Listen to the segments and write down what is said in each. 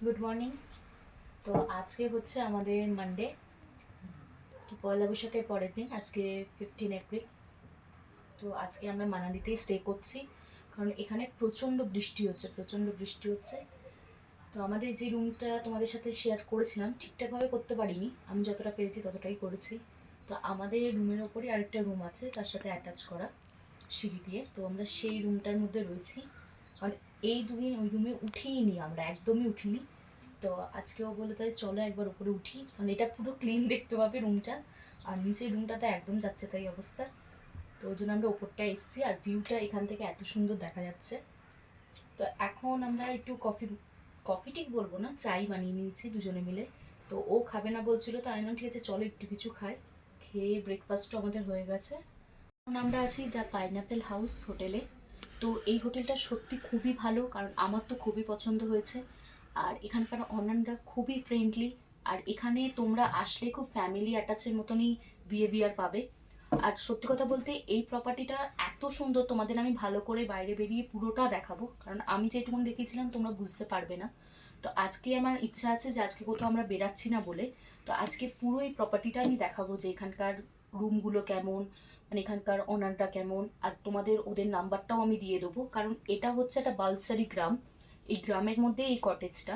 Good morning. তো আজকে হচ্ছে আমাদের মানডে, পয়লা বৈশাখের পরের দিন। আজকে 15 এপ্রিল। তো আজকে আমরা মানালিতেই স্টে করছি, কারণ এখানে প্রচণ্ড বৃষ্টি হচ্ছে। তো আমাদের যে রুমটা তোমাদের সাথে শেয়ার করেছিলাম ঠিকঠাকভাবে করতে পারিনি, আমি যতটা পেরেছি ততটাই করেছি। তো আমাদের রুমের ওপরই আরেকটা রুম আছে তার সাথে অ্যাটাচ করা সিঁড়ি দিয়ে। তো আমরা সেই রুমটার মধ্যে রয়েছি, কারণ এই দুদিন ওই রুমে উঠিনি, আমরা একদমই উঠিনি। তো আজকেও বলে তাই চলো একবার উপরে উঠি, কারণ এটা পুরো ক্লিন দেখতে পাবে রুমটা, আর নিচের রুমটাতে একদম যাচ্ছে তাই অবস্থা। তো ওই জন্য আমরা ওপরটা এসেছি, আর ভিউটা এখান থেকে এত সুন্দর দেখা যাচ্ছে। তো এখন আমরা একটু কফি ঠিক বলবো না, চাই বানিয়ে নিয়েছি দুজনে মিলে। তো ও খাবে না বলছিল, তো আমি বললাম ঠিক আছে চলো একটু কিছু খাই। খেয়ে ব্রেকফাস্টও আমাদের হয়ে গেছে। এখন আমরা আছি দ্য পাইনঅ্যাপেল হাউস হোটেলে। তো এই হোটেলটা সত্যি খুবই ভালো, কারণ আমার তো খুবই পছন্দ হয়েছে। আর এখানকার অনাররা খুবই ফ্রেন্ডলি, আর এখানে তোমরা আসলে খুব ফ্যামিলি অ্যাটাচের মতনই বিহেভিয়ার পাবে। আর সত্যি কথা বলতে এই প্রপার্টিটা এত সুন্দর, তোমাদের আমি ভালো করে বাইরে বেরিয়ে পুরোটা দেখাবো, কারণ আমি যেটুকুন দেখেছিলাম তোমরা বুঝতে পারবে না। তো আজকে আমার ইচ্ছা আছে যে আজকে কোথাও আমরা বেরাচ্ছি না বলে, তো আজকে পুরো এই প্রপার্টিটা আমি দেখাবো যে এখানকার রুমগুলো কেমন, মানে এখানকার ওনারটা কেমন। আর তোমাদের ওদের নাম্বারটাও আমি দিয়ে দেবো, কারণ এটা হচ্ছে একটা বালসারি গ্রাম। এই গ্রামের মধ্যে এই কটেজটা।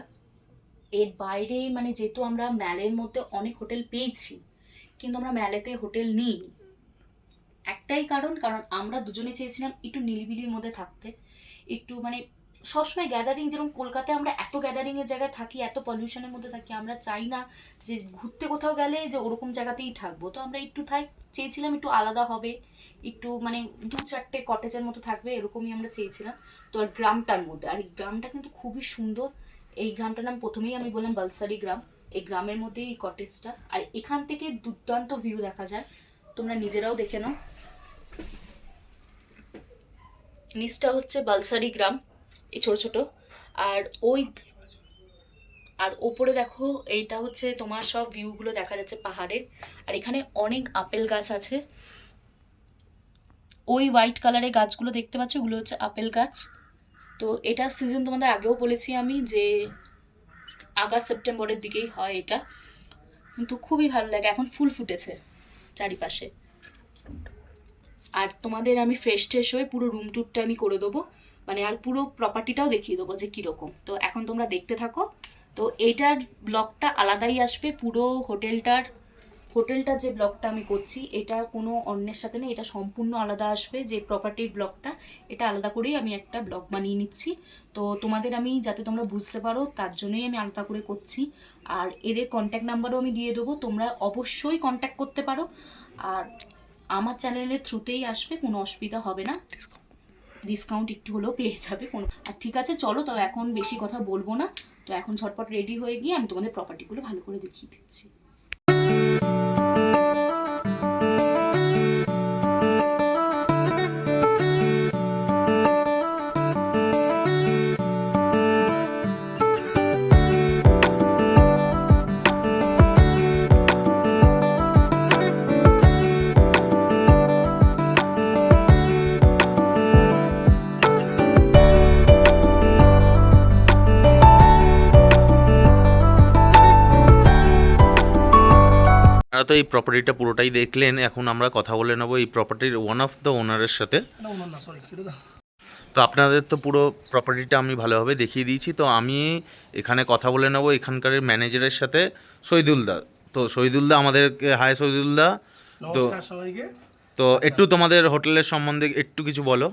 এর বাইরে মানে যেহেতু আমরা ম্যালের মধ্যে অনেক হোটেল পেয়েছি, কিন্তু আমরা ম্যালেতে হোটেল নিই একটাই কারণ, কারণ আমরা দুজনে চেয়েছিলাম একটু নিরিবিলির মধ্যে থাকতে, একটু মানে সবসময় গ্যাদারিং, যেরকম কলকাতায় আমরা এত গ্যাদারিংয়ের জায়গায় থাকি, এত পলিউশনের মধ্যে থাকি, আমরা চাই না যে ঘুরতে কোথাও গেলে যে ওরকম জায়গাতেই থাকবো। তো আমরা একটু চেয়েছিলাম একটু আলাদা হবে, একটু মানে 2-4টে কটেজের মতো থাকবে, এরকমই আমরা চেয়েছিলাম। তো আর গ্রামটার মধ্যে, আর এই গ্রামটা কিন্তু খুবই সুন্দর। এই গ্রামটার নাম প্রথমেই আমি বললাম বালসারি গ্রাম। এই গ্রামের মধ্যেই এই কটেজটা, আর এখান থেকে দুর্দান্ত ভিউ দেখা যায়, তোমরা নিজেরাও দেখে নাও। নিচটা হচ্ছে বালসারি গ্রাম, এই ছোট ছোট। আর ওই আর ওপরে দেখো, এইটা হচ্ছে তোমার সব ভিউগুলো দেখা যাচ্ছে পাহাড়ের। আর এখানে অনেক আপেল গাছ আছে, ওই হোয়াইট কালারের গাছগুলো দেখতে পাচ্ছ, ওগুলো হচ্ছে আপেল গাছ। তো এটার সিজন তোমাদের আগেও বলেছি আমি যে আগস্ট সেপ্টেম্বরের দিকেই হয় এটা, কিন্তু খুবই ভালো লাগে, এখন ফুল ফুটেছে চারিপাশে। আর তোমাদের আমি ফ্রেশ ট্রেশ হয়ে পুরো রুম ট্যুরটা আমি করে দেবো, মানে আর পুরো প্রপার্টিটাও দেখিয়ে দেবো যে কীরকম। তো এখন তোমরা দেখতে থাকো। তো এইটার ব্লগটা আলাদাই আসবে, পুরো হোটেলটার যে ব্লগটা আমি করছি এটা কোনো অন্যের সাথে নেই, এটা সম্পূর্ণ আলাদা আসবে। যে প্রপার্টির ব্লগটা, এটা আলাদা করেই আমি একটা ব্লগ বানিয়ে নিচ্ছি। তো তোমাদের আমি যাতে তোমরা বুঝতে পারো তার জন্যই আমি আলাদা করে করছি। আর এদের কন্ট্যাক্ট নাম্বারও আমি দিয়ে দেবো, তোমরা অবশ্যই কন্ট্যাক্ট করতে পারো। আর আমার চ্যানেলের থ্রুতেই আসবে, কোনো অসুবিধা হবে না, ডিসকাউন্ট একটু হলেও পেয়ে যাবে কোনো। আর ঠিক আছে চলো, তো এখন বেশি কথা বলবো না। তো এখন ঝটপট রেডি হয়ে গিয়ে আমি তোমাদের প্রপার্টিগুলো ভালো করে দেখিয়ে দিচ্ছি। আপনারা তো এই প্রপার্টিটা পুরোটাই দেখলেন, এখন আমরা কথা বলে নেব এই প্রপার্টির ওয়ান অফ দ্য ওনারের সাথে। তো আপনাদের তো পুরো প্রপার্টিটা আমি ভালোভাবে দেখিয়ে দিয়েছি, তো আমি এখানে কথা বলে নেব এখানকার ম্যানেজারের সাথে, শহীদুলদা। তো শহীদুলদা আমাদেরকে, হাই শহীদুলদা। তো নমস্কার সবাইকে। তো একটু তোমাদের হোটেলের সম্বন্ধে একটু কিছু বলো।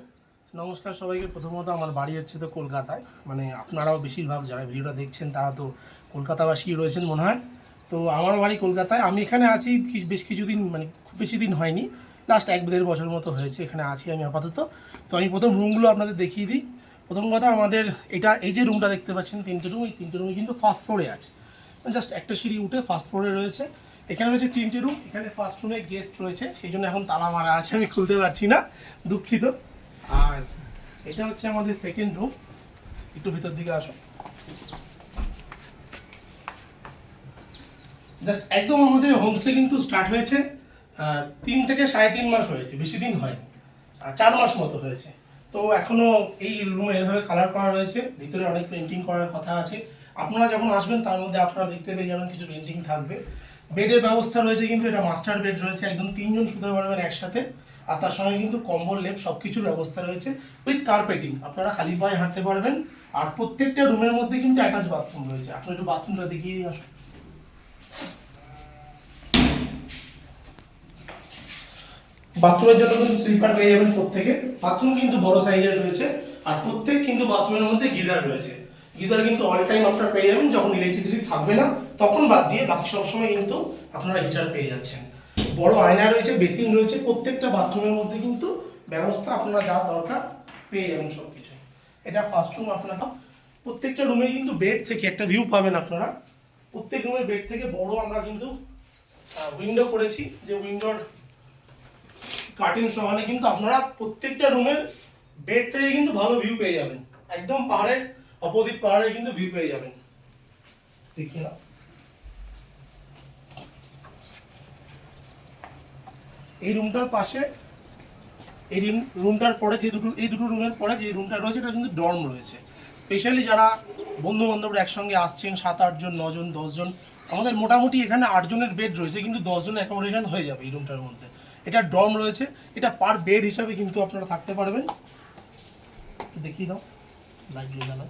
নমস্কার সবাইকে। প্রথমত আমার বাড়ি হচ্ছে তো কলকাতায়, মানে আপনারাও বেশিরভাগ যারা ভিডিওটা দেখছেন তারা তো কলকাতাবাসী রয়েছেন মনে হয়। তো আমার বাড়ি কলকাতায়, আমি এখানে আছি বেশ কিছুদিন, মানে খুব বেশি দিন হয়নি, লাস্ট 1-1.5 বছর মতো হয়েছে এখানে আছি আমি আপাতত। তো আমি প্রথম রুমগুলো আপনাদের দেখিয়ে দিই। প্রথম কথা, আমাদের এই যে রুমটা দেখতে পাচ্ছেন 3টে রুম, এই 3টে রুমই কিন্তু ফার্স্ট ফ্লোরে আছে, জাস্ট একটা সিঁড়ি উঠে ফার্স্ট ফ্লোরে রয়েছে। এখানে রয়েছে 3টে রুম, এখানে ফার্স্ট রুমে গেস্ট রয়েছে, সেই জন্য এখন তালা মারা আছে, আমি খুলতে পারছি না, দুঃখিত। আর এটা হচ্ছে আমাদের সেকেন্ড রুম, একটু ভিতর দিকে আসো। জাস্ট একদম আমাদের হোমস্টে কিন্তু স্টার্ট হয়েছে 3 থেকে 3.5 মাস হয়েছে, বেশি দিন হয়নি, 4 মাস মতো হয়েছে। তো এখনো এই রুমে এভাবে কালার করা রয়েছে, ভিতরে অনেক পেন্টিং করার কথা আছে। আপনারা যখন আসবেন তার মধ্যে আপনারা দেখতে পেয়ে যাবেন কিছু পেন্টিং থাকবে। বেডের ব্যবস্থা রয়েছে, কিন্তু এটা মাস্টার বেড রয়েছে, একদম 3 জন শুতে পারবেন একসাথে। আর তার সঙ্গে কিন্তু কম্বল, লেপ সব কিছুর ব্যবস্থা রয়েছে উইথ কার্পেটিং। আপনারা খালি পায়ে হাঁটতে পারবেন। আর প্রত্যেকটা রুমের মধ্যে কিন্তু অ্যাটাচ বাথরুম রয়েছে। আপনি একটু বাথরুমটা দেখিয়ে আসুন। বাথরুমের জন্য কিন্তু স্লিপার পেয়ে যাবেন প্রত্যেকে। বাথরুম কিন্তু বড় সাইজের রয়েছে। আর প্রত্যেক কিন্তু বাথরুমের মধ্যে গিজার রয়েছে। গিজার কিন্তু অল টাইম আপনারা পেয়ে যাবেন, যখন ইলেকট্রিসিটি থাকবে না তখন বাদ দিয়ে বাকি সব সময় কিন্তু আপনারা হিটার পেয়ে যাচ্ছেন। বড় আয়না রয়েছে, বেসিন রয়েছে, প্রত্যেকটা বাথরুমের মধ্যে কিন্তু ব্যবস্থা আপনারা যা দরকার পেয়ে যাবেন সব কিছু। এটা ফার্স্ট রুম। আপনারা প্রত্যেকটা রুমে কিন্তু বেড থেকে একটা ভিউ পাবেন আপনারা। প্রত্যেক রুমের বেড থেকে বড় আমরা কিন্তু উইন্ডো করেছি, যে উইন্ডোর কার্টেন সহানে কিন্তু আপনারা প্রত্যেকটা রুমের বেড থেকে কিন্তু ভালো ভিউ পেয়ে যাবেন। একদম পাহাড়ের অপোজিট পাহাড়ের কিন্তু ভিউ পেয়ে যাবেন। দেখি না, এই রুমটার পাশে, এই রুমটার পরে এই দুটো রুমের পরে যে রুমটা রয়েছে এটা কিন্তু ডর্ম রয়েছে। স্পেশালি যারা বন্ধু বান্ধবরা একসঙ্গে আসছেন, 7-8 জন, 9 জন, 10 জন, আমাদের মোটামুটি এখানে 8 জনের বেড রয়েছে, কিন্তু 10 জন অ্যাকোমোডেশন হয়ে যাবে এই রুমটার মধ্যে। এটা ডর্ম রয়েছে, এটা পার বেড হিসাবে কিন্তু আপনারা থাকতে পারবেন। দেখিয়ে দাও, লাইট জ্বালানো।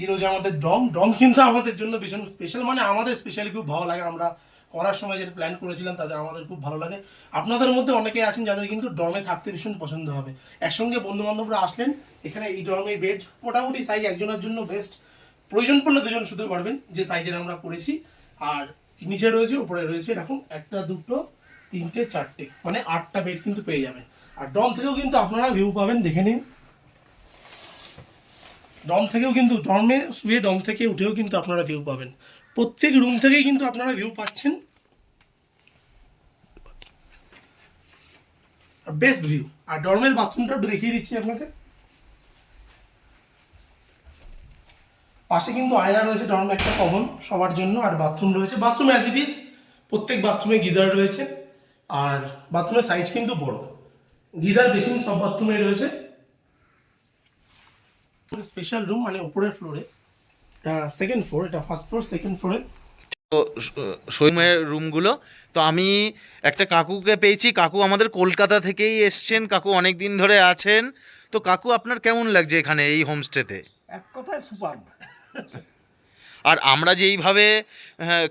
এই রয়েছে আমাদের ডর্ম কিন্তু আমাদের জন্য ভীষণ স্পেশাল, মানে আমাদের স্পেশালি খুব ভালো লাগে। আমরা করার সময় যেটা প্ল্যান করেছিলাম তাদের আমাদের খুব ভালো লাগে। আপনাদের মধ্যে অনেকে আছেন যাদের কিন্তু ডর্মে থাকতে ভীষণ পছন্দ হবে। একসঙ্গে বন্ধু বান্ধবরা আসলেন, এখানে এই ডর্মের বেড মোটামুটি সাইজ একজনের জন্য বেস্ট। প্রয়োজন পড়লে 2 জন শুতে পারবেন, যে সাইজের আমরা করেছি। আর নিচে রয়েছে, উপরে রয়েছে, এরকম 1টা 2টো 3টে 4টে, মানে 8টা বেড কিন্তু পেয়ে যাবেন। আর ডর্ম থেকেও কিন্তু আপনারা ভিউ পাবেন, দেখে নিন। ডর্ম থেকেও কিন্তু, ডর্মে শুয়ে ডর্ম থেকে উঠেও কিন্তু আপনারা ভিউ পাবেন। প্রত্যেক রুম থেকেই কিন্তু আপনারা ভিউ পাচ্ছেন, বেস্ট ভিউ। আর ডর্মের বাথরুমটা একটু দেখিয়ে দিচ্ছি আপনাকে। পাশে কিন্তু আয়না রয়েছে, ডর্ম একটা কমন সবার জন্য। আর বাথরুম রয়েছে, বাথরুম অ্যাজ ইট ইজ, প্রত্যেক বাথরুমে গিজার রয়েছে। আর বাথরুমের সাইজ কিন্তু বড়, গিজার বেসিন সব বাথরুমে রয়েছে। স্পেশাল রুম, মানে উপরের ফ্লোরে, এটা সেকেন্ড ফ্লোর, এটা ফার্স্ট ফ্লোর, সেকেন্ড ফ্লোরে। তো শোরুমের রুমগুলো, তো আমি একটা কাকুকে পেয়েছি। কাকু আমাদের কলকাতা থেকেই এসছেন, কাকু অনেক দিন ধরে আছেন। তো কাকু, আপনার কেমন লাগছে এখানে এই হোমস্টেতে? এক কথায় সুপারব। আর আমরা যে এইভাবে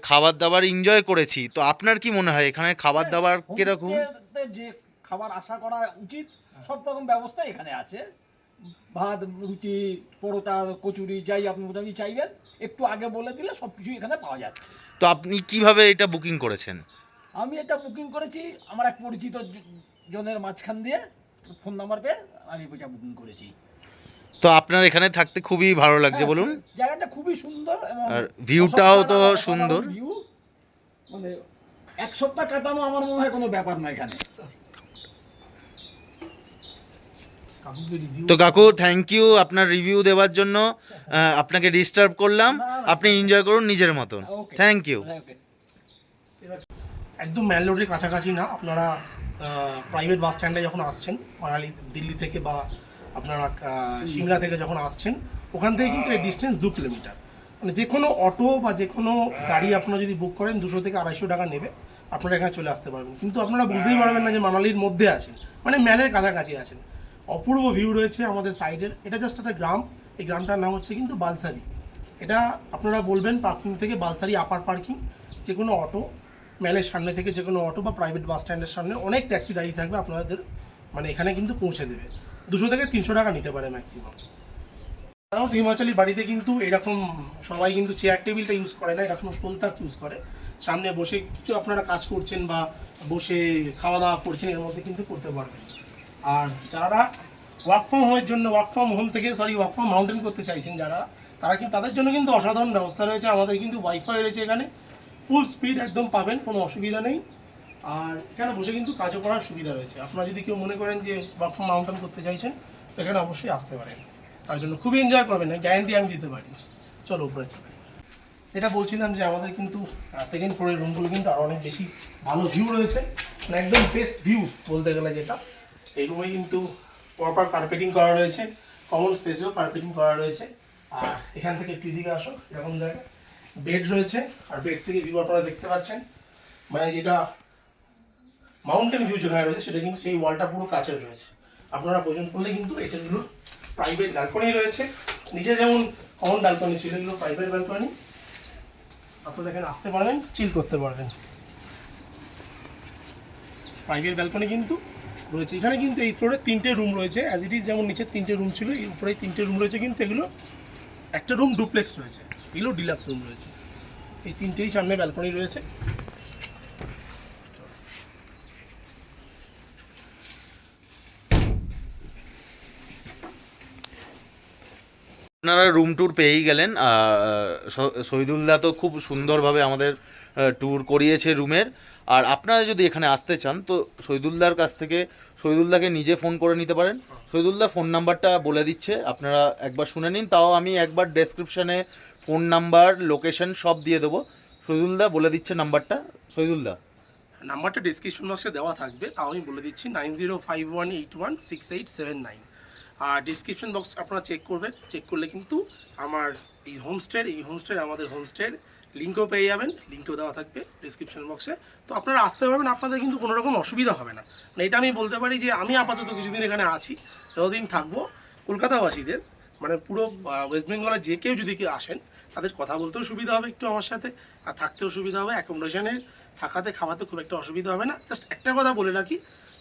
খাবার দাবার এনজয় করেছি, তো আপনার কি মনে হয় এখানে খাবার দাবার কিরকম? হোমস্টেতে যে খাবার আশা করা উচিত সব রকম ব্যবস্থা এখানে আছে। ভাত, রুটি, পরোটা, কচুরি, যাই আপনি মোটামুটি চাইবেন একটু আগে বলে দিলে সব কিছু এখানে পাওয়া যাচ্ছে। তো আপনি কিভাবে এটা বুকিং করেছেন? আমি এটা বুকিং করেছি আমার এক পরিচিত জনের মাঝখান দিয়ে, ফোন নাম্বার পেয়ে আমি এটা বুকিং করেছি। তো আপনার এখানে থাকতে খুবই ভালো লাগছে বলুন। জায়গাটা খুবই সুন্দর এবং আর ভিউটাও তো সুন্দর। ভিউ, মানে 1 সপ্তাহ কাটানো আমার মনে হয় কোনো ব্যাপার না এখানে। তো কাকু, থ্যাংক ইউ আপনার রিভিউ দেওয়ার জন্য। আপনাকে ডিস্টার্ব করলাম, আপনি এনজয় করুন নিজের মতন। Thank you. একদম মেন রোডের কাছাকাছি না, আপনারা প্রাইভেট বাস স্ট্যান্ডে যখন আসছেন মানালি, দিল্লি থেকে, বা আপনারা সিমলা থেকে যখন আসছেন, ওখান থেকে কিন্তু এই ডিস্টেন্স 2 কিলোমিটার। মানে যে কোনো অটো বা যে কোনো গাড়ি আপনারা যদি বুক করেন 200 থেকে 250 টাকা নেবে, আপনারা এখানে চলে আসতে পারবেন। কিন্তু আপনারা বুঝতেই পারবেন না যে মানালির মধ্যে আছেন, মানে ম্যানের কাছাকাছি আছেন। অপূর্ব ভিউ রয়েছে আমাদের সাইডের। এটা জাস্ট একটা গ্রাম, এই গ্রামটার নাম হচ্ছে কিন্তু বালসারি। এটা আপনারা বলবেন পার্কিং থেকে বালসারি আপার পার্কিং, যে কোনো অটো, ম্যালের সামনে থেকে যে কোনো অটো বা প্রাইভেট বাস স্ট্যান্ডের সামনে অনেক ট্যাক্সি দাঁড়িয়ে থাকবে, আপনাদের মানে এখানে কিন্তু পৌঁছে দেবে। 200 থেকে 300 টাকা নিতে পারে ম্যাক্সিমাম। সাধারণত হিমাচলি বাড়িতে কিন্তু এরকম সবাই কিন্তু চেয়ার টেবিলটা ইউজ করে না, এরকম স্টোলতাক ইউজ করে। সামনে বসে কিছু আপনারা কাজ করছেন বা বসে খাওয়া দাওয়া করছেন, এর মধ্যে কিন্তু করতে পারবেন। আর যারা ওয়ার্ক ফ্রম মাউন্টেন করতে চাইছেন যারা, তারা কিন্তু তাদের জন্য কিন্তু অসাধারণ ব্যবস্থা রয়েছে। আমাদের কিন্তু ওয়াইফাই রয়েছে এখানে, ফুল স্পিড একদম পাবেন, কোনো অসুবিধা নেই। আর এখানে বসে কিন্তু কাজও করার সুবিধা রয়েছে। আপনারা যদি কেউ মনে করেন যে ওয়ার্ক ফ্রম মাউন্টেন করতে চাইছেন, তো এখানে অবশ্যই আসতে পারেন, তার জন্য খুবই এনজয় করবেন, গ্যারান্টি আমি দিতে পারি। চলো উপরে চলে। এটা বলছিলাম যে আমাদের কিন্তু সেকেন্ড ফ্লোরের রুমগুলো কিন্তু আরও অনেক বেশি ভালো ভিউ রয়েছে, মানে একদম বেস্ট ভিউ বলতে গেলে যেটা। এই রুমে কিন্তু প্রপার কার্পেটিং করা রয়েছে, কমন স্পেসেও কার্পেটিং করা রয়েছে। আর এখান থেকে একটু দিকে আসো, এরকম জায়গা বেড রয়েছে। আর বেড থেকে ভিউ আপনারা দেখতে পাচ্ছেন, মানে যেটা মাউন্টেন ভিউ যেখানে রয়েছে সেটা কিন্তু সেই ওয়ালটা পুরো কাছে রয়েছে। আপনারা প্রয়োজন করলে কিন্তু এটাগুলো প্রাইভেট ব্যালকনি রয়েছে, নিচে যেমন কমন ব্যালকনি ছিল, এগুলো প্রাইভেট ব্যালকনি। আপনারা এখানে আসতে পারবেন, চিল করতে পারবেন। প্রাইভেট ব্যালকনি কিন্তু রয়েছে এখানে। কিন্তু এই ফ্লোরে 3টে রুম রয়েছে, অ্যাজ ইট ইজ যেমন নিচে 3টে রুম ছিল, এই উপরে 3টে রুম রয়েছে। কিন্তু এগুলো একটা রুম ডুপ্লেক্স রয়েছে, এগুলো ডিলাক্স রুম রয়েছে। এই 3টেই সামনে ব্যালকনি রয়েছে। আপনারা রুম ট্যুর পেয়েই গেলেন। শহীদুল্লাহ তো খুব সুন্দরভাবে আমাদের ট্যুর করিয়েছে রুমের। আর আপনারা যদি এখানে আসতে চান তো শহীদুল্লাহর কাছ থেকে শহীদুল্লাহকে নিজে ফোন করে নিতে পারেন। শহীদুল্লাহ ফোন নাম্বারটা বলে দিচ্ছে, আপনারা একবার শুনে নিন। তাও আমি একবার ডেসক্রিপশানে ফোন নাম্বার, লোকেশন সব দিয়ে দেবো। শহীদুল্লাহ বলে দিচ্ছে নাম্বারটা। শহীদুল্লাহ নাম্বারটা ডিসক্রিপশন বক্সে দেওয়া থাকবে, তাও আমি বলে দিচ্ছি 9051816879। আর ডিসক্রিপশন বক্স আপনারা চেক করবেন, চেক করলে কিন্তু আমার এই হোমস্টে আমাদের হোমস্টের লিঙ্কও পেয়ে যাবেন, লিঙ্কও দেওয়া থাকবে ডিসক্রিপশন বক্সে। তো আপনারা আসতে পারবেন, আপনাদের কিন্তু কোনো রকম অসুবিধা হবে না। মানে এটা আমি বলতে পারি যে আমি আপাতত কিছুদিন এখানে আছি, যতদিন থাকবো কলকাতাবাসীদের মানে পুরো ওয়েস্ট বেঙ্গলের যে কেউ যদি কেউ আসেন তাদের কথা বলতেও সুবিধা হবে একটু আমার সাথে, আর থাকতেও সুবিধা হবে। অ্যাকোমোডেশনে থাকাতে খাওয়াতে খুব একটা অসুবিধা হবে না। জাস্ট একটা কথা বলে রাখি,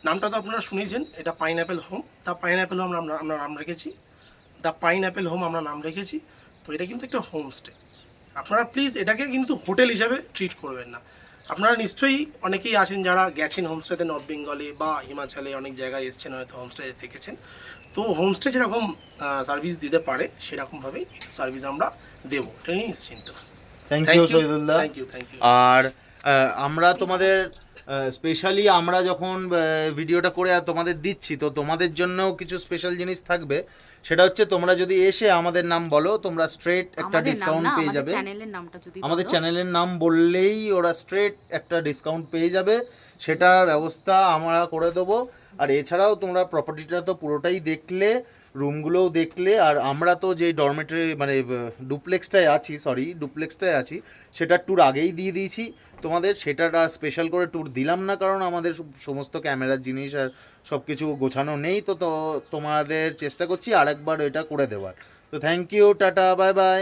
নামটা তো আপনারা শুনেছেন, এটা pineapple home. The pineapple home আমরা নাম রেখেছি, দ্য পাইনঅ্যাপেল হোম আমরা নাম রেখেছি। তো এটা কিন্তু একটা হোমস্টে। আপনারা প্লিজ এটাকে কিন্তু হোটেল হিসাবে ট্রিট করবেন না। আপনারা নিশ্চয়ই অনেকেই আছেন যারা গেছেন হোমস্টেতে, নর্থ বেঙ্গলে বা হিমাচলে অনেক জায়গায় এসছেন, হয়তো হোমস্টে থেকেছেন। তো হোমস্টে যেরকম সার্ভিস দিতে পারে সেরকমভাবেই সার্ভিস আমরা দেবো, এটা নিয়ে নিশ্চিন্ত। Thank you Shahidullah. Thank you. আর আমরা তোমাদের স্পেশালি আমরা যখন ভিডিওটা করে তোমাদের দিচ্ছি, তো তোমাদের জন্যও কিছু স্পেশাল জিনিস থাকবে। সেটা হচ্ছে তোমরা যদি এসে আমাদের নাম বলো, তোমরা স্ট্রেট একটা ডিসকাউন্ট পেয়ে যাবে। আমাদের চ্যানেলের নাম বললেই ওরা স্ট্রেট একটা ডিসকাউন্ট পেয়ে যাবে, সেটার ব্যবস্থা আমরা করে দেবো। আর এছাড়াও তোমরা প্রপার্টিটা তো পুরোটাই দেখলে, রুমগুলোও দেখলে। আর আমরা তো যে ডরমেটরি মানে ডুপ্লেক্সটায় আছি সেটার ট্যুর আগেই দিয়ে দিয়েছি তোমাদের। সেটার আর স্পেশাল করে ট্যুর দিলাম না, কারণ আমাদের সমস্ত ক্যামেরার জিনিস আর সব কিছু গোছানো নেই। তো তোমাদের চেষ্টা করছি আরেকবার এটা করে দেওয়ার। তো thank you, tata, bye by.